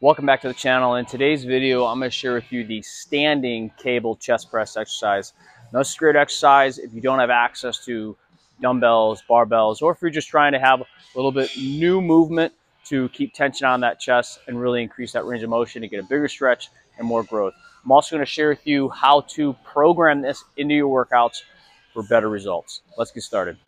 Welcome back to the channel. In today's video, I'm going to share with you the standing cable chest press exercise. No great exercise if you don't have access to dumbbells, barbells, or if you're just trying to have a little bit new movement to keep tension on that chest and really increase that range of motion to get a bigger stretch and more growth. I'm also going to share with you how to program this into your workouts for better results. Let's get started.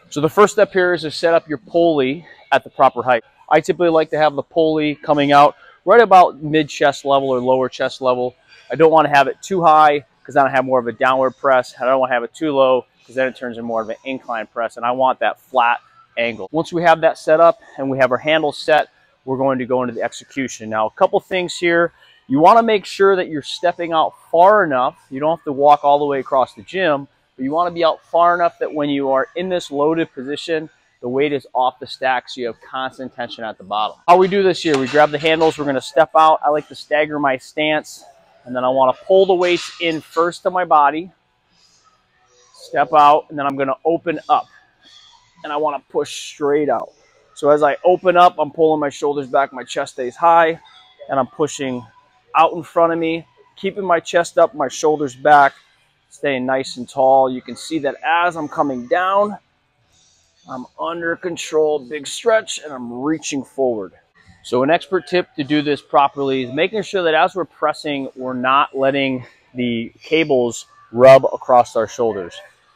So the first step here is to set up your pulley at the proper height. I typically like to have the pulley coming out right about mid-chest level or lower chest level. I don't want to have it too high because then I have more of a downward press. I don't want to have it too low because then it turns into more of an incline press, and I want that flat angle. Once we have that set up and we have our handle set, we're going to go into the execution. Now, a couple things here. You want to make sure that you're stepping out far enough. You don't have to walk all the way across the gym, but you want to be out far enough that when you are in this loaded position, the weight is off the stack, so you have constant tension at the bottom. How we do this here, we grab the handles, we're gonna step out. I like to stagger my stance, and then I wanna pull the weights in first to my body, step out, and then I'm gonna open up, and I wanna push straight out. So as I open up, I'm pulling my shoulders back, my chest stays high, and I'm pushing out in front of me, keeping my chest up, my shoulders back, staying nice and tall. You can see that as I'm coming down, I'm under control, big stretch, and I'm reaching forward. So an expert tip to do this properly is making sure that as we're pressing, we're not letting the cables rub across our shoulders.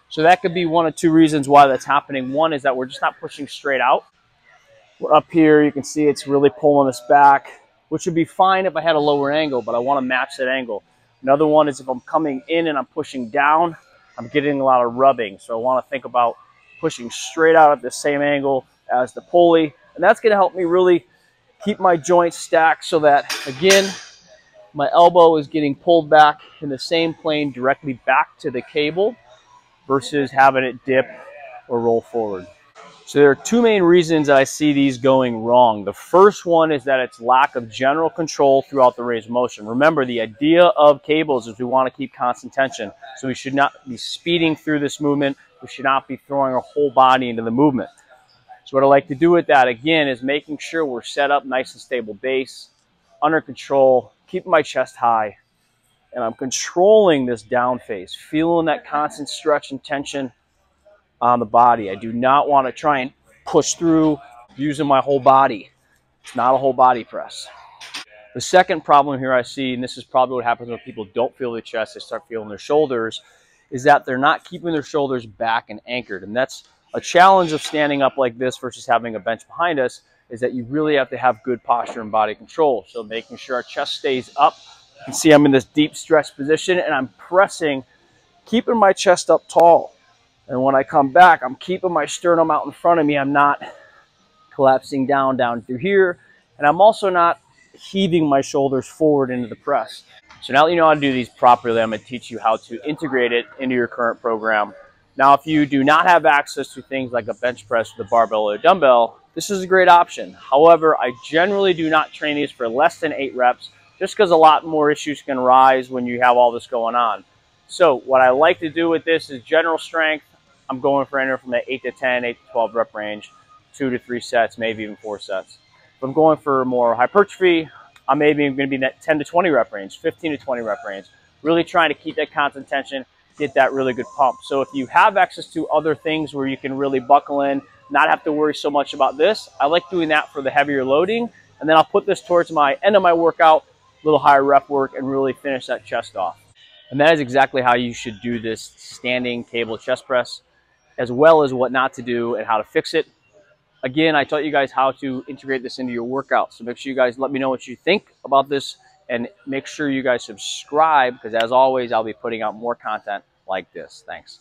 So that could be one of two reasons why that's happening. One is that we're just not pushing straight out. We're up here, you can see it's really pulling us back, which would be fine if I had a lower angle, but I want to match that angle. Another one is if I'm coming in and I'm pushing down, I'm getting a lot of rubbing. So I want to think about pushing straight out at the same angle as the pulley. And that's going to help me really keep my joints stacked so that, again, my elbow is getting pulled back in the same plane directly back to the cable versus having it dip or roll forward. So there are two main reasons that I see these going wrong. The first one is that it's lack of general control throughout the range of motion. Remember, the idea of cables is we want to keep constant tension. So we should not be speeding through this movement. We should not be throwing our whole body into the movement. So what I like to do with that, again, is making sure we're set up nice and stable base, under control, keeping my chest high, and I'm controlling this down phase, feeling that constant stretch and tension on the body. I do not want to try and push through using my whole body. It's not a whole body press. The second problem here I see, and this is probably what happens when people don't feel their chest, they start feeling their shoulders, is that they're not keeping their shoulders back and anchored. And that's a challenge of standing up like this versus having a bench behind us, is that you really have to have good posture and body control. So making sure our chest stays up. You can see I'm in this deep stretch position and I'm pressing, keeping my chest up tall. And when I come back, I'm keeping my sternum out in front of me. I'm not collapsing down through here. And I'm also not heaving my shoulders forward into the press. So now that you know how to do these properly, I'm going to teach you how to integrate it into your current program. Now, if you do not have access to things like a bench press with a barbell or a dumbbell, this is a great option. However, I generally do not train these for less than 8 reps, just because a lot more issues can rise when you have all this going on. So what I like to do with this is general strength. I'm going for anywhere from the 8 to 10, 8 to 12 rep range, 2 to 3 sets, maybe even 4 sets. If I'm going for more hypertrophy, I'm maybe going to be in that 10 to 20 rep range, 15 to 20 rep range. Really trying to keep that constant tension, get that really good pump. So if you have access to other things where you can really buckle in, not have to worry so much about this, I like doing that for the heavier loading. And then I'll put this towards my end of my workout, a little higher rep work, and really finish that chest off. And that is exactly how you should do this standing cable chest press, as well as what not to do and how to fix it. Again, I taught you guys how to integrate this into your workout. So make sure you guys let me know what you think about this, and make sure you guys subscribe, because as always, I'll be putting out more content like this. Thanks.